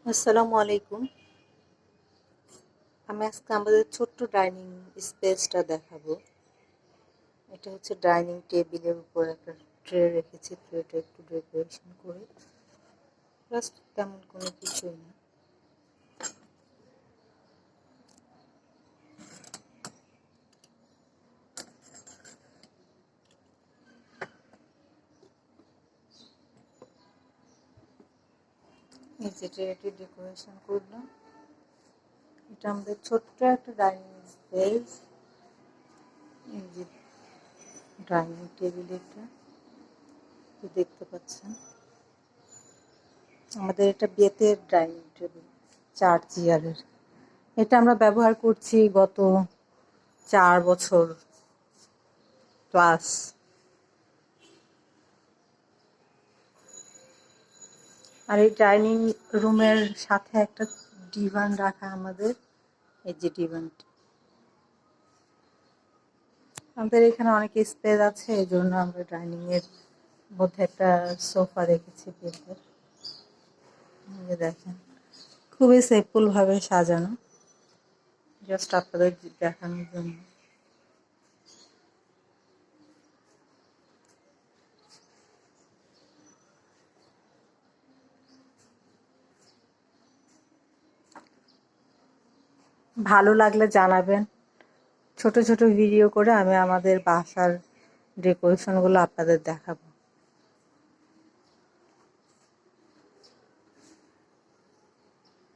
আসসালামু আলাইকুম। আমি আজকে আমাদের ছোট্ট ডাইনিং স্পেসটা দেখাবো। এটা হচ্ছে ডাইনিং টেবিলের উপর একটা ট্রে রেখেছি, ট্রেটা একটু ডেকোরেশন করে, জাস্ট তেমন কোনো কিছুই না। এই যে ট্রেটি ডেকোরেশন করলাম। এটা আমাদের ছোট্ট একটা ডাইনিং স্পেস। এই যে ডাইনিং টেবিল, এটা দেখতে পাচ্ছেন। আমাদের এটা বেতের ডাইনিং টেবিল, 4 চেয়ারের। এটা আমরা ব্যবহার করছি গত 4 বছর প্লাস। আর এই ডাইনিং রুমের সাথে একটা ডিভান রাখা আমাদের। এই যে ডিভানটি, আমাদের এখানে অনেক স্পেস আছে, এই জন্য আমরা ডাইনিং এর মধ্যে একটা সোফা রেখেছি বেতের। এই যে দেখেন, খুবই সিম্পল ভাবে সাজানো, জাস্ট আপনাদের দেখানোর জন্য। ভালো লাগলে জানাবেন। ছোট ছোট ভিডিও করে আমি আমাদের বাসার ডেকোরেশনগুলো আপনাদের দেখাবো।